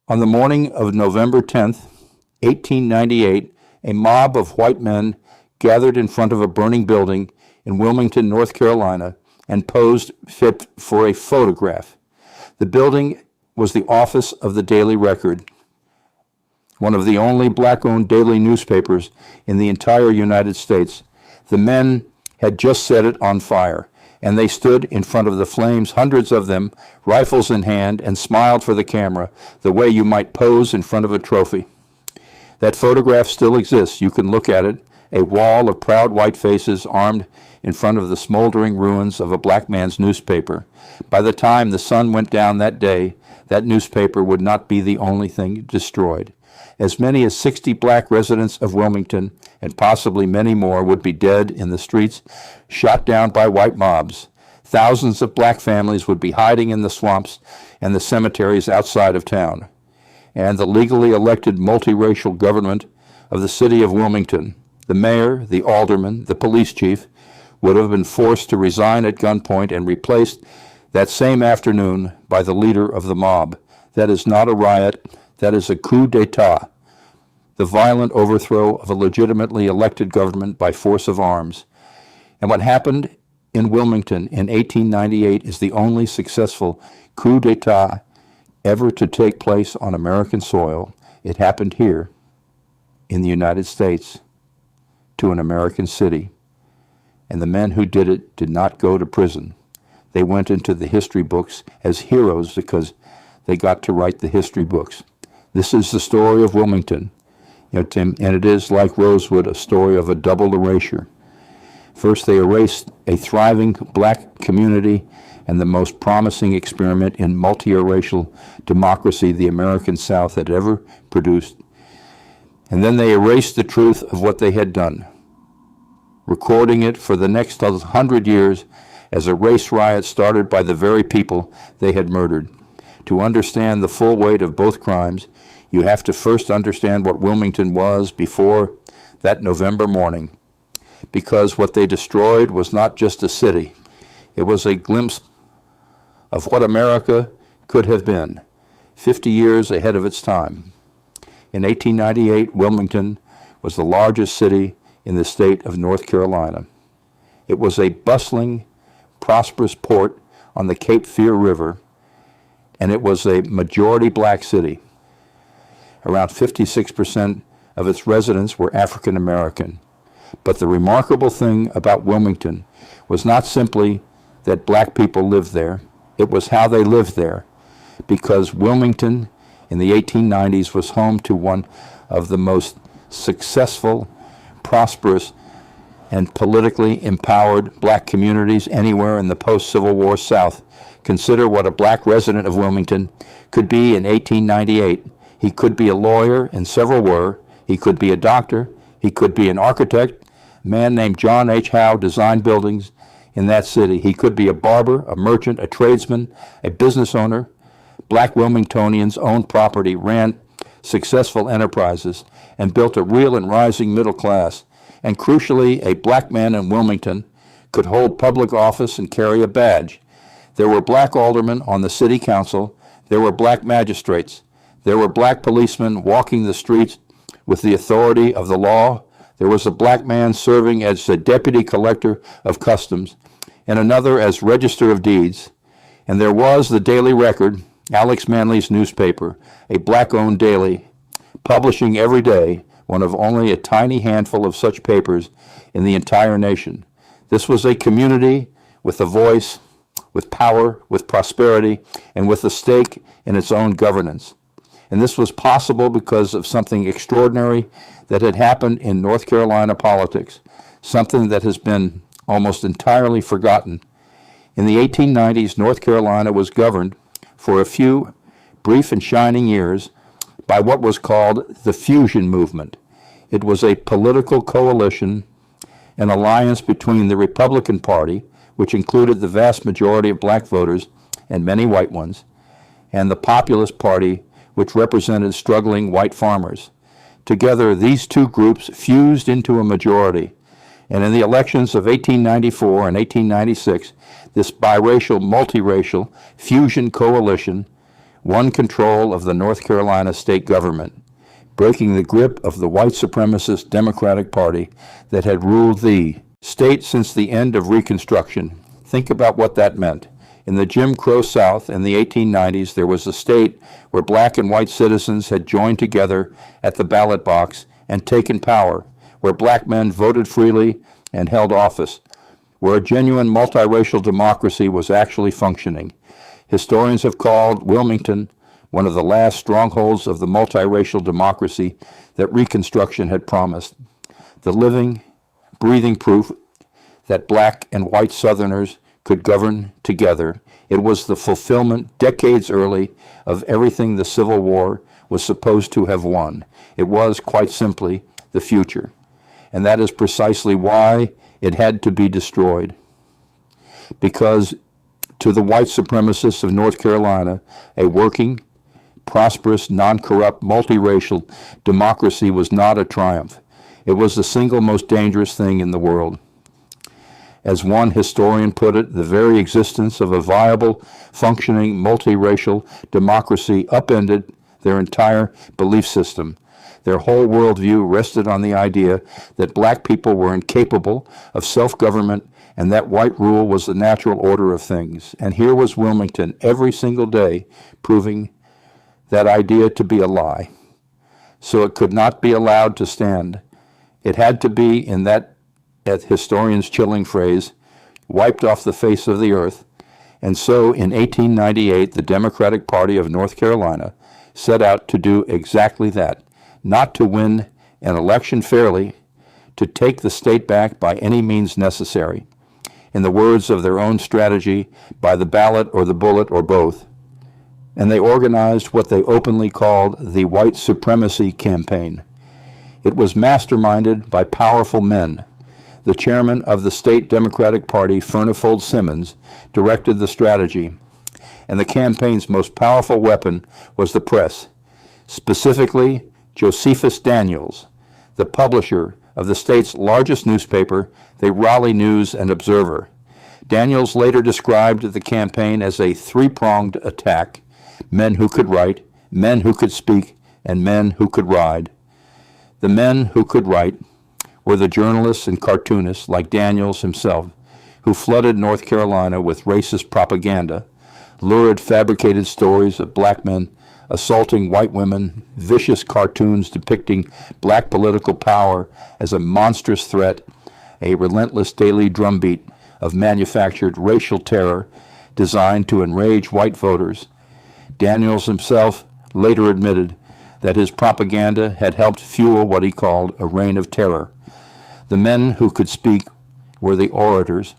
On the morning of November 10th, 1898, a mob of white men gathered in front of a burning building in Wilmington, North Carolina, and posed fit for a photograph. The building was the office of the Daily Record, one of the only black-owned daily newspapers in the entire United States. The men had just set it on fire, and they stood in front of the flames, hundreds of them, rifles in hand, and smiled for the camera the way you might pose in front of a trophy. That photograph still exists. You can look at it, a wall of proud white faces armed in front of the smoldering ruins of a black man's newspaper. By the time the sun went down that day, that newspaper would not be the only thing destroyed. As many as 60 black residents of Wilmington, and possibly many more, would be dead in the streets, shot down by white mobs. Thousands of black families would be hiding in the swamps and the cemeteries outside of town. And the legally elected multiracial government of the city of Wilmington, the mayor, the alderman, the police chief, would have been forced to resign at gunpoint and replaced that same afternoon by the leader of the mob. That is not a riot. That is a coup d'etat, the violent overthrow of a legitimately elected government by force of arms. And what happened in Wilmington in 1898 is the only successful coup d'etat ever to take place on American soil. It happened here in the United States to an American city. And the men who did it did not go to prison. They went into the history books as heroes because they got to write the history books. This is the story of Wilmington, Tim, and it is, like Rosewood, a story of a double erasure. First, they erased a thriving black community and the most promising experiment in multiracial democracy the American South had ever produced. And then they erased the truth of what they had done, recording it for the next 100 years as a race riot started by the very people they had murdered. To understand the full weight of both crimes, you have to first understand what Wilmington was before that November morning, because what they destroyed was not just a city. It was a glimpse of what America could have been, 50 years ahead of its time. In 1898, Wilmington was the largest city in the state of North Carolina. It was a bustling, prosperous port on the Cape Fear River, and it was a majority black city. Around 56% of its residents were African American. But the remarkable thing about Wilmington was not simply that black people lived there, it was how they lived there, because Wilmington in the 1890s was home to one of the most successful, prosperous, and politically empowered black communities anywhere in the post-Civil War South. Consider what a black resident of Wilmington could be in 1898. He could be a lawyer, and several were. He could be a doctor. He could be an architect. A man named John H. Howe designed buildings in that city. He could be a barber, a merchant, a tradesman, a business owner. Black Wilmingtonians owned property, ran successful enterprises, and built a real and rising middle class. And crucially, a black man in Wilmington could hold public office and carry a badge. There were black aldermen on the city council. There were black magistrates. There were black policemen walking the streets with the authority of the law. There was a black man serving as the deputy collector of customs, and another as register of deeds. And there was the Daily Record, Alex Manly's newspaper, a black-owned daily, publishing every day, one of only a tiny handful of such papers in the entire nation. This was a community with a voice, with power, with prosperity, and with a stake in its own governance. And this was possible because of something extraordinary that had happened in North Carolina politics, something that has been almost entirely forgotten. In the 1890s, North Carolina was governed for a few brief and shining years by what was called the Fusion Movement. It was a political coalition, an alliance between the Republican Party, which included the vast majority of black voters and many white ones, and the Populist Party, which represented struggling white farmers. Together, these two groups fused into a majority. And in the elections of 1894 and 1896, this biracial, multiracial fusion coalition won control of the North Carolina state government, breaking the grip of the white supremacist Democratic Party that had ruled the state since the end of Reconstruction. Think about what that meant. In the Jim Crow South in the 1890s, there was a state where black and white citizens had joined together at the ballot box and taken power, where black men voted freely and held office, where a genuine multiracial democracy was actually functioning. Historians have called Wilmington one of the last strongholds of the multiracial democracy that Reconstruction had promised. The living, breathing proof that black and white Southerners could govern together. It was the fulfillment, decades early, of everything the Civil War was supposed to have won. It was, quite simply, the future. And that is precisely why it had to be destroyed. Because to the white supremacists of North Carolina, a working, prosperous, non-corrupt, multiracial democracy was not a triumph. It was the single most dangerous thing in the world. As one historian put it, the very existence of a viable, functioning, multiracial democracy upended their entire belief system. Their whole worldview rested on the idea that black people were incapable of self-government and that white rule was the natural order of things. And here was Wilmington every single day proving that idea to be a lie. So it could not be allowed to stand. It had to be, in that historian's chilling phrase, wiped off the face of the earth. And so in 1898, the Democratic Party of North Carolina set out to do exactly that, not to win an election fairly, to take the state back by any means necessary. In the words of their own strategy, by the ballot or the bullet or both. And they organized what they openly called the White Supremacy Campaign. It was masterminded by powerful men. The chairman of the state Democratic Party, Furnifold Simmons, directed the strategy. And the campaign's most powerful weapon was the press, specifically Josephus Daniels, the publisher of the state's largest newspaper, the Raleigh News and Observer. Daniels later described the campaign as a three-pronged attack: men who could write, men who could speak, and men who could ride. The men who could write were the journalists and cartoonists like Daniels himself, who flooded North Carolina with racist propaganda, lurid fabricated stories of black men assaulting white women, vicious cartoons depicting black political power as a monstrous threat, a relentless daily drumbeat of manufactured racial terror designed to enrage white voters. Daniels himself later admitted that his propaganda had helped fuel what he called a reign of terror. The men who could speak were the orators,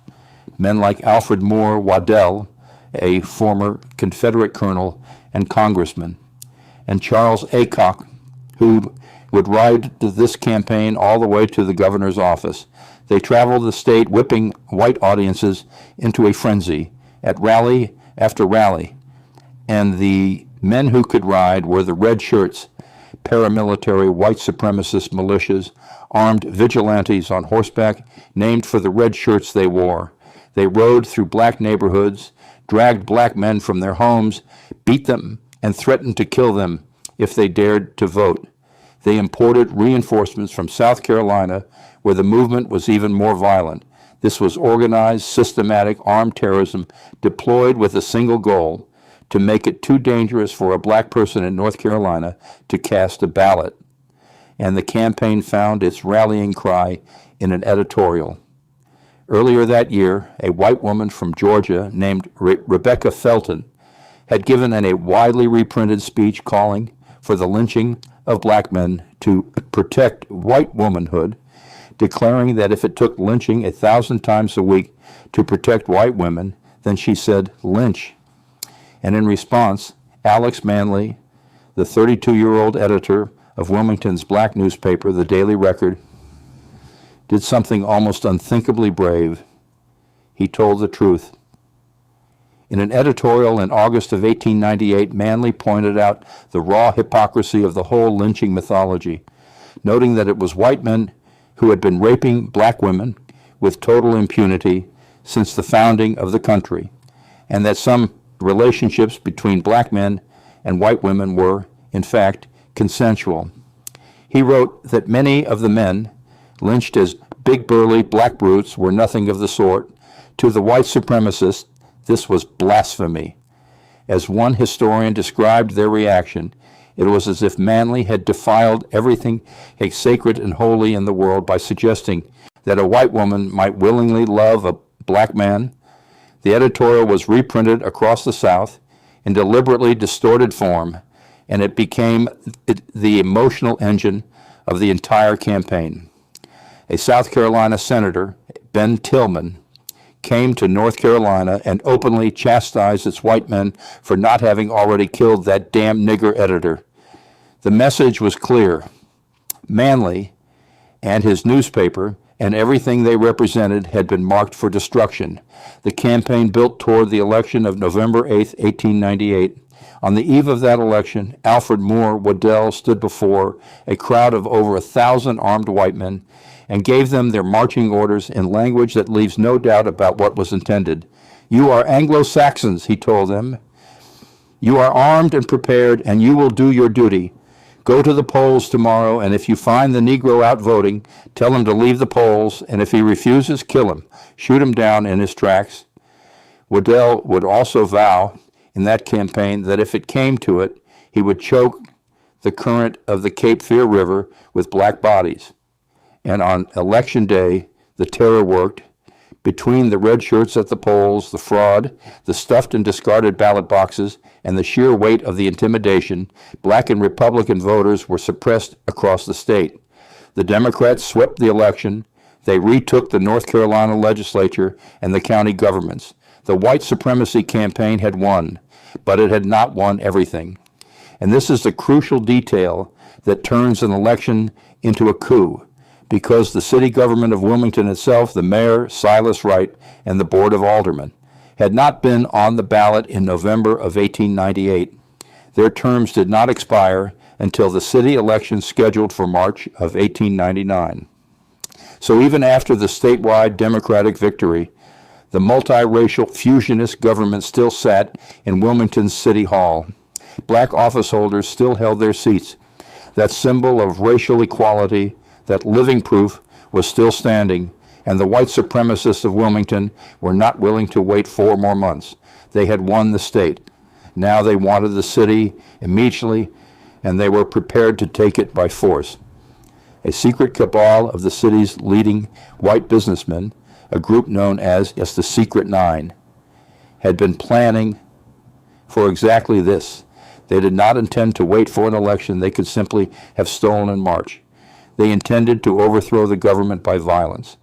men like Alfred Moore Waddell, a former Confederate colonel and congressman, and Charles Aycock, who would ride this campaign all the way to the governor's office. They traveled the state, whipping white audiences into a frenzy at rally after rally. And the men who could ride were the red shirts, paramilitary white supremacist militias, armed vigilantes on horseback, named for the red shirts they wore. They rode through black neighborhoods, dragged black men from their homes, beat them, and threatened to kill them if they dared to vote. They imported reinforcements from South Carolina, where the movement was even more violent. This was organized, systematic, armed terrorism deployed with a single goal: to make it too dangerous for a black person in North Carolina to cast a ballot. And the campaign found its rallying cry in an editorial. Earlier that year, a white woman from Georgia named Rebecca Felton had given a widely reprinted speech calling for the lynching of black men to protect white womanhood, declaring that if it took lynching 1,000 times a week to protect white women, then she said, lynch. And in response, Alex Manley, the 32-year-old editor of Wilmington's black newspaper, the Daily Record, did something almost unthinkably brave. He told the truth. In an editorial in August of 1898, Manley pointed out the raw hypocrisy of the whole lynching mythology, noting that it was white men who had been raping black women with total impunity since the founding of the country, and that some relationships between black men and white women were, in fact, consensual. He wrote that many of the men, lynched as big burly black brutes, were nothing of the sort. To the white supremacists, this was blasphemy. As one historian described their reaction, it was as if Manly had defiled everything sacred and holy in the world by suggesting that a white woman might willingly love a black man. The editorial was reprinted across the South in deliberately distorted form, and it became the emotional engine of the entire campaign. A South Carolina senator, Ben Tillman, came to North Carolina and openly chastised its white men for not having already killed that damn nigger editor. The message was clear. Manly and his newspaper and everything they represented had been marked for destruction. The campaign built toward the election of November 8, 1898. On the eve of that election, Alfred Moore Waddell stood before a crowd of over 1,000 armed white men and gave them their marching orders in language that leaves no doubt about what was intended. "You are Anglo-Saxons," he told them. "You are armed and prepared, and you will do your duty. Go to the polls tomorrow, and if you find the Negro out voting, tell him to leave the polls, and if he refuses, kill him. Shoot him down in his tracks." Waddell would also vow in that campaign that if it came to it, he would choke the current of the Cape Fear River with black bodies. And on election day, the terror worked. Between the red shirts at the polls, the fraud, the stuffed and discarded ballot boxes, and the sheer weight of the intimidation, black and Republican voters were suppressed across the state. The Democrats swept the election. They retook the North Carolina legislature and the county governments. The white supremacy campaign had won, but it had not won everything. And this is the crucial detail that turns an election into a coup, because the city government of Wilmington itself, the mayor, Silas Wright, and the board of aldermen, had not been on the ballot in November of 1898. Their terms did not expire until the city election scheduled for March of 1899. So even after the statewide Democratic victory, the multiracial fusionist government still sat in Wilmington's City Hall. Black office holders still held their seats. That symbol of racial equality, that living proof, was still standing, and the white supremacists of Wilmington were not willing to wait 4 more months. They had won the state. Now they wanted the city immediately, and they were prepared to take it by force. A secret cabal of the city's leading white businessmen, a group known as the Secret Nine, had been planning for exactly this. They did not intend to wait for an election. They could simply have stolen in March. They intended to overthrow the government by violence.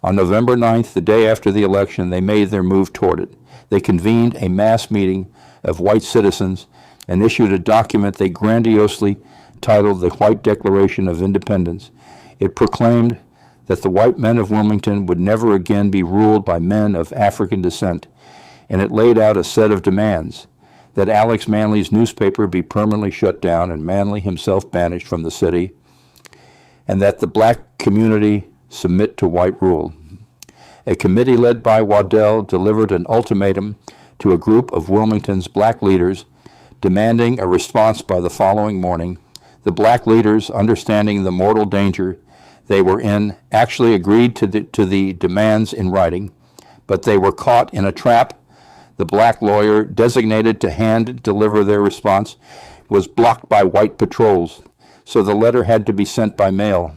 On November 9th, the day after the election, they made their move toward it. They convened a mass meeting of white citizens and issued a document they grandiosely titled the White Declaration of Independence. It proclaimed that the white men of Wilmington would never again be ruled by men of African descent, and it laid out a set of demands: that Alex Manly's newspaper be permanently shut down and Manly himself banished from the city, and that the black community submit to white rule. A committee led by Waddell delivered an ultimatum to a group of Wilmington's black leaders, demanding a response by the following morning. The black leaders, understanding the mortal danger they were in, actually agreed to the demands in writing, but they were caught in a trap. The black lawyer designated to hand deliver their response was blocked by white patrols, so the letter had to be sent by mail.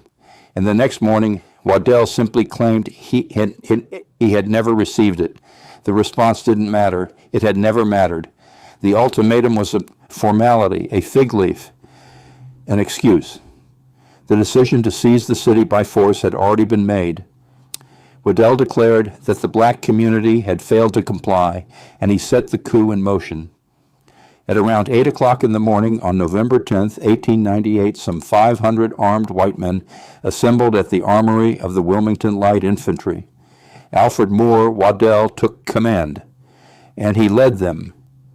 And the next morning, Waddell simply claimed he had never received it. The response didn't matter. It had never mattered. The ultimatum was a formality, a fig leaf, an excuse. The decision to seize the city by force had already been made. Waddell declared that the black community had failed to comply, and he set the coup in motion. At around 8 o'clock in the morning on November 10th, 1898, some 500 armed white men assembled at the armory of the Wilmington Light Infantry. Alfred Moore Waddell took command, and he led them,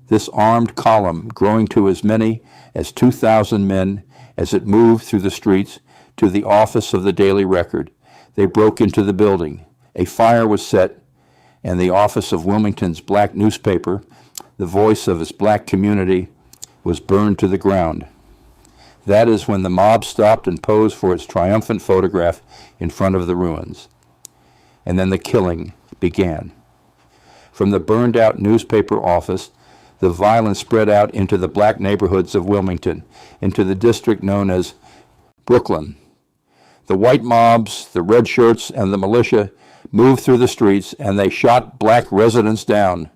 this armed column growing to as many as 2,000 men as it moved through the streets to the office of the Daily Record. They broke into the building. A fire was set, and the office of Wilmington's black newspaper, the voice of its black community, was burned to the ground. That is when the mob stopped and posed for its triumphant photograph in front of the ruins. And then the killing began. From the burned-out newspaper office, the violence spread out into the black neighborhoods of Wilmington, into the district known as Brooklyn. The white mobs, the red shirts, and the militia moved through the streets, and they shot black residents down.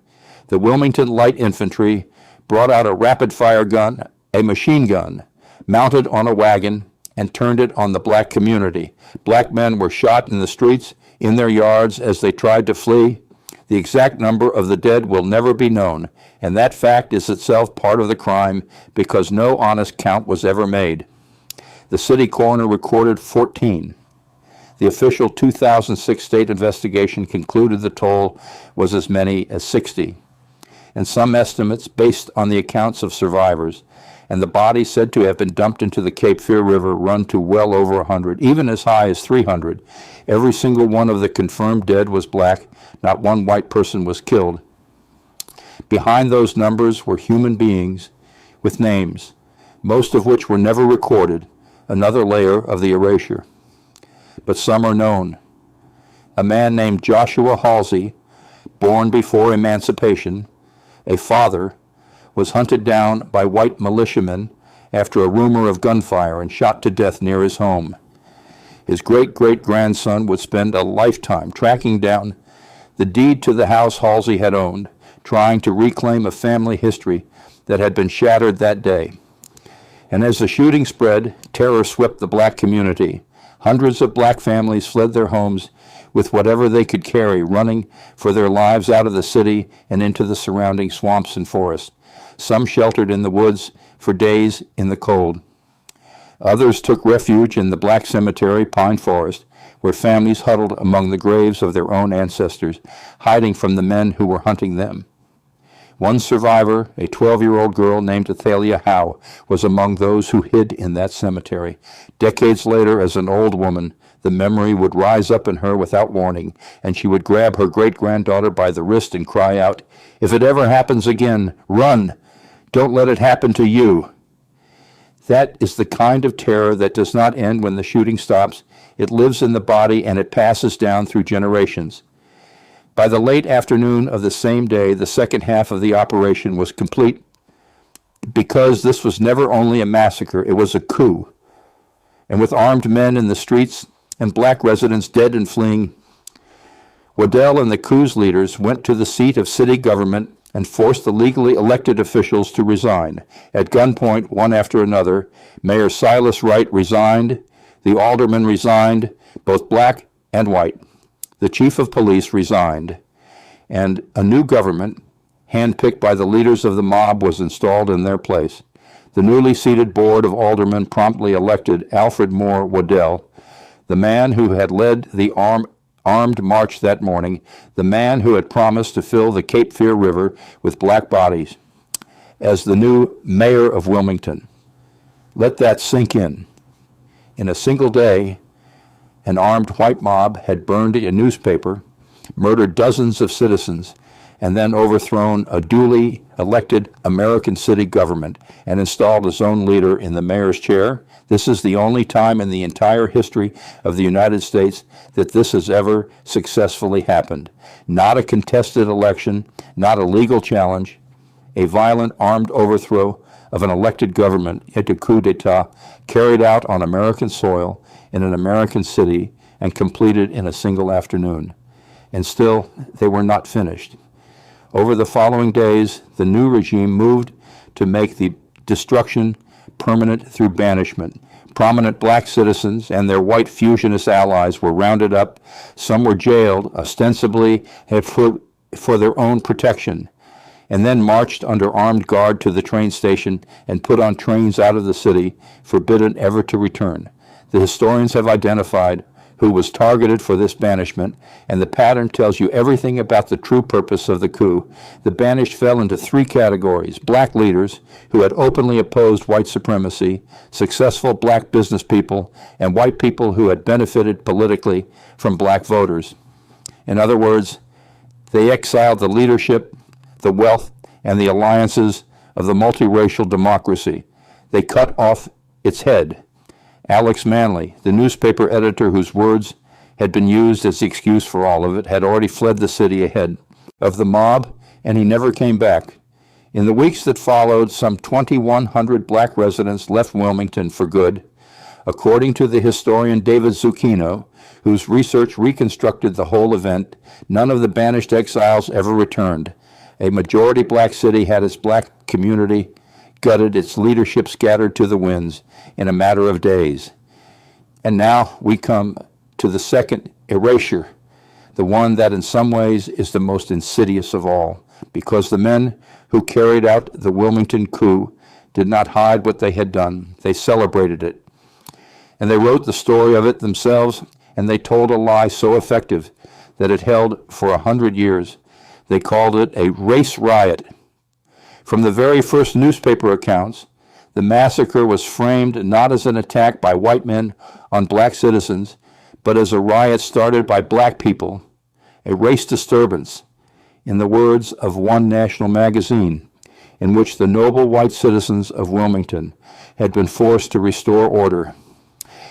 The Wilmington Light Infantry brought out a rapid-fire gun, a machine gun, mounted on a wagon, and turned it on the black community. Black men were shot in the streets, in their yards, as they tried to flee. The exact number of the dead will never be known, and that fact is itself part of the crime because no honest count was ever made. The city coroner recorded 14. The official 2006 state investigation concluded the toll was as many as 60. And some estimates, based on the accounts of survivors, and the bodies said to have been dumped into the Cape Fear River, run to well over 100, even as high as 300. Every single one of the confirmed dead was black. Not one white person was killed. Behind those numbers were human beings with names, most of which were never recorded, another layer of the erasure. But some are known. A man named Joshua Halsey, born before emancipation, a father, was hunted down by white militiamen after a rumor of gunfire and shot to death near his home. His great-great-grandson would spend a lifetime tracking down the deed to the house Halsey had owned, trying to reclaim a family history that had been shattered that day. And as the shooting spread, terror swept the black community. Hundreds of black families fled their homes with whatever they could carry, running for their lives out of the city and into the surrounding swamps and forests. Some sheltered in the woods for days in the cold. Others took refuge in the black cemetery, Pine Forest, where families huddled among the graves of their own ancestors, hiding from the men who were hunting them. One survivor, a 12-year-old girl named Athalia Howe, was among those who hid in that cemetery. Decades later, as an old woman, the memory would rise up in her without warning, and she would grab her great-granddaughter by the wrist and cry out, "If it ever happens again, run! Don't let it happen to you!" That is the kind of terror that does not end when the shooting stops. It lives in the body and it passes down through generations. By the late afternoon of the same day, the second half of the operation was complete because this was never only a massacre, it was a coup. And with armed men in the streets and black residents dead and fleeing, Waddell and the coup's leaders went to the seat of city government and forced the legally elected officials to resign. At gunpoint, one after another, Mayor Silas Wright resigned, the aldermen resigned, both black and white. The chief of police resigned, and a new government, handpicked by the leaders of the mob, was installed in their place. The newly seated board of aldermen promptly elected Alfred Moore Waddell, the man who had led the armed march that morning, the man who had promised to fill the Cape Fear River with black bodies, as the new mayor of Wilmington. Let that sink in. In a single day, an armed white mob had burned a newspaper, murdered dozens of citizens, and then overthrown a duly elected American city government and installed its own leader in the mayor's chair. This is the only time in the entire history of the United States that this has ever successfully happened. Not a contested election, not a legal challenge, a violent armed overthrow of an elected government, a coup d'etat, carried out on American soil in an American city and completed in a single afternoon. And still, they were not finished. Over the following days, the new regime moved to make the destruction permanent through banishment. Prominent black citizens and their white fusionist allies were rounded up. Some were jailed, ostensibly for their own protection, and then marched under armed guard to the train station and put on trains out of the city, forbidden ever to return. The historians have identified who was targeted for this banishment, and the pattern tells you everything about the true purpose of the coup. The banished fell into three categories: black leaders who had openly opposed white supremacy, successful black business people, and white people who had benefited politically from black voters. In other words, they exiled the leadership, the wealth, and the alliances of the multiracial democracy. They cut off its head. Alex Manley, the newspaper editor whose words had been used as the excuse for all of it, had already fled the city ahead of the mob, and he never came back. In the weeks that followed, some 2,100 black residents left Wilmington for good. According to the historian David Zucchino, whose research reconstructed the whole event, none of the banished exiles ever returned. A majority black city had its black community gutted, its leadership scattered to the winds in a matter of days. And now we come to the second erasure, the one that in some ways is the most insidious of all, because the men who carried out the Wilmington coup did not hide what they had done. They celebrated it. And they wrote the story of it themselves, and they told a lie so effective that it held for 100 years. They called it a race riot. From the very first newspaper accounts, the massacre was framed not as an attack by white men on black citizens, but as a riot started by black people, a race disturbance, in the words of one national magazine, in which the noble white citizens of Wilmington had been forced to restore order.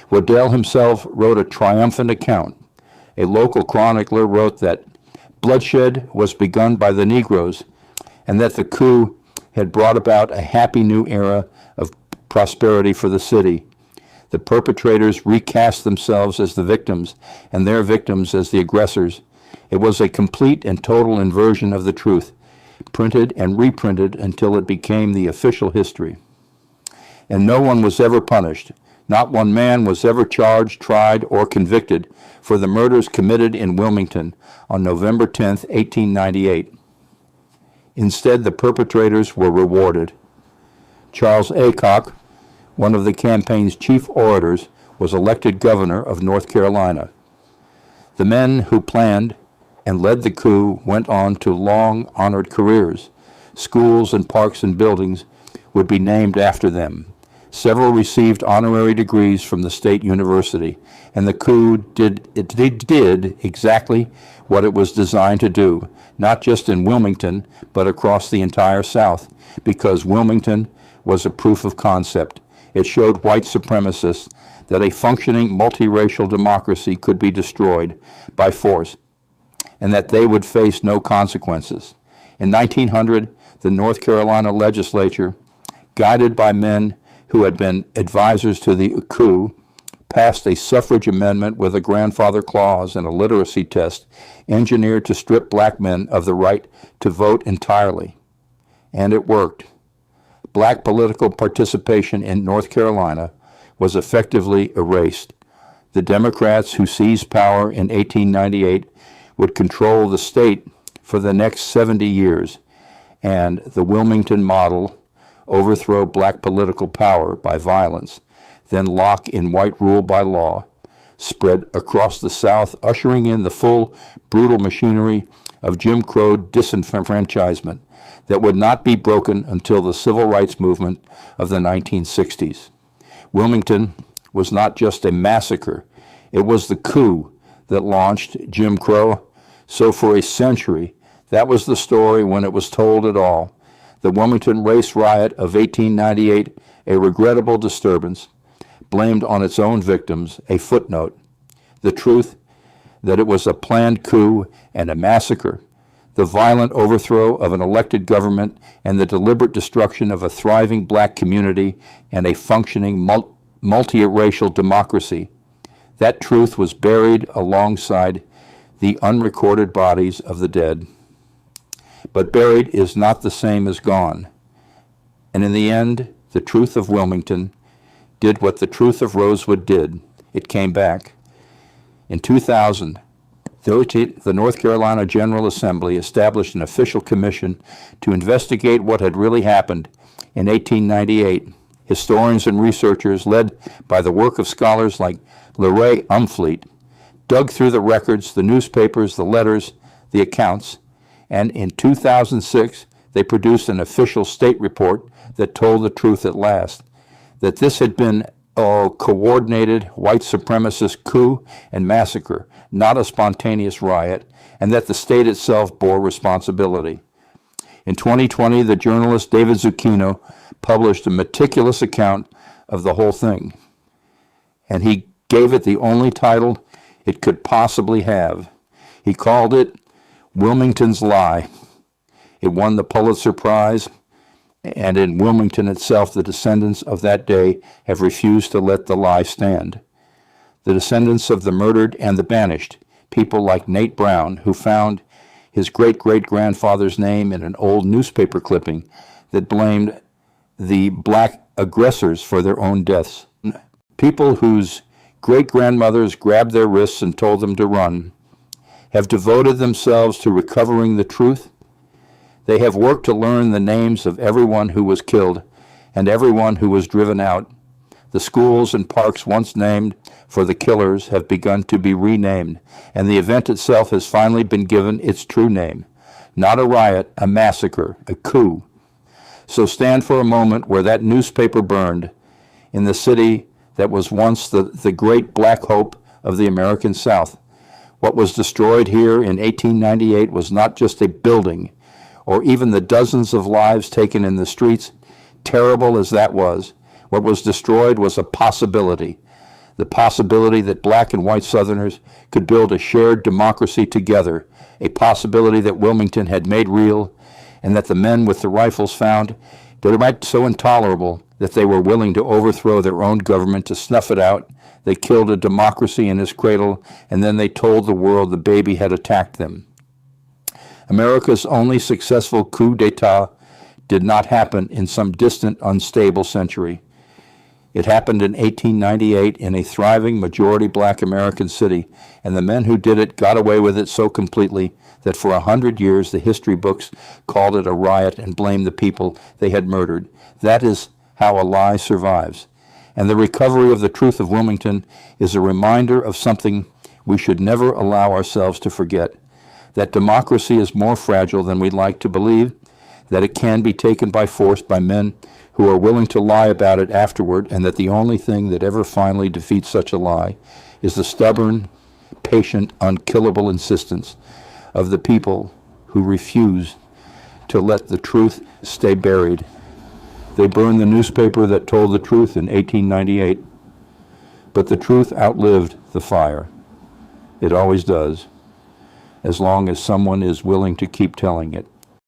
Waddell himself wrote a triumphant account. A local chronicler wrote that bloodshed was begun by the Negroes and that the coup had brought about a happy new era of prosperity for the city. The perpetrators recast themselves as the victims and their victims as the aggressors. It was a complete and total inversion of the truth, printed and reprinted until it became the official history. And no one was ever punished. Not one man was ever charged, tried, or convicted for the murders committed in Wilmington on November 10, 1898. Instead, the perpetrators were rewarded. Charles Aycock, one of the campaign's chief orators, was elected governor of North Carolina. The men who planned and led the coup went on to long-honored careers. Schools and parks and buildings would be named after them. Several received honorary degrees from the state university, and the coup did exactly what it was designed to do, not just in Wilmington, but across the entire South, because Wilmington was a proof of concept. It showed white supremacists that a functioning multiracial democracy could be destroyed by force, and that they would face no consequences. In 1900, the North Carolina legislature, guided by men who had been advisors to the coup, passed a suffrage amendment with a grandfather clause and a literacy test engineered to strip black men of the right to vote entirely. And it worked. Black political participation in North Carolina was effectively erased. The Democrats who seized power in 1898 would control the state for the next 70 years, and the Wilmington model, overthrow black political power by violence, then lock in white rule by law, spread across the South, ushering in the full, brutal machinery of Jim Crow disenfranchisement that would not be broken until the civil rights movement of the 1960s. Wilmington was not just a massacre, it was the coup that launched Jim Crow. So for a century, that was the story when it was told at all. The Wilmington race riot of 1898, a regrettable disturbance, blamed on its own victims, a footnote. The truth that it was a planned coup and a massacre, the violent overthrow of an elected government and the deliberate destruction of a thriving black community and a functioning multiracial democracy. That truth was buried alongside the unrecorded bodies of the dead. But buried is not the same as gone. And in the end, the truth of Wilmington did what the truth of Rosewood did. It came back. In 2000, the North Carolina General Assembly established an official commission to investigate what had really happened in 1898. Historians and researchers, led by the work of scholars like LeRae Umfleet, dug through the records, the newspapers, the letters, the accounts, and in 2006, they produced an official state report that told the truth at last, that this had been a coordinated white supremacist coup and massacre, not a spontaneous riot, and that the state itself bore responsibility. In 2020, the journalist David Zucchino published a meticulous account of the whole thing, and he gave it the only title it could possibly have. He called it Wilmington's Lie. It won the Pulitzer Prize, and in Wilmington itself, the descendants of that day have refused to let the lie stand. The descendants of the murdered and the banished, people like Nate Brown, who found his great-great-grandfather's name in an old newspaper clipping that blamed the black aggressors for their own deaths. People whose great-grandmothers grabbed their wrists and told them to run have devoted themselves to recovering the truth. They have worked to learn the names of everyone who was killed and everyone who was driven out. The schools and parks once named for the killers have begun to be renamed, and the event itself has finally been given its true name. Not a riot, a massacre, a coup. So stand for a moment where that newspaper burned in the city that was once the great black hope of the American South. What was destroyed here in 1898 was not just a building, or even the dozens of lives taken in the streets, terrible as that was. What was destroyed was a possibility, the possibility that black and white Southerners could build a shared democracy together, a possibility that Wilmington had made real, and that the men with the rifles found downright so intolerable that they were willing to overthrow their own government to snuff it out. They killed a democracy in its cradle, and then they told the world the baby had attacked them. America's only successful coup d'etat did not happen in some distant, unstable century. It happened in 1898 in a thriving majority black American city, and the men who did it got away with it so completely that for 100 years the history books called it a riot and blamed the people they had murdered. That is how a lie survives. And the recovery of the truth of Wilmington is a reminder of something we should never allow ourselves to forget, that democracy is more fragile than we'd like to believe, that it can be taken by force by men who are willing to lie about it afterward, and that the only thing that ever finally defeats such a lie is the stubborn, patient, unkillable insistence of the people who refuse to let the truth stay buried. They burned the newspaper that told the truth in 1898, but the truth outlived the fire. It always does, as long as someone is willing to keep telling it.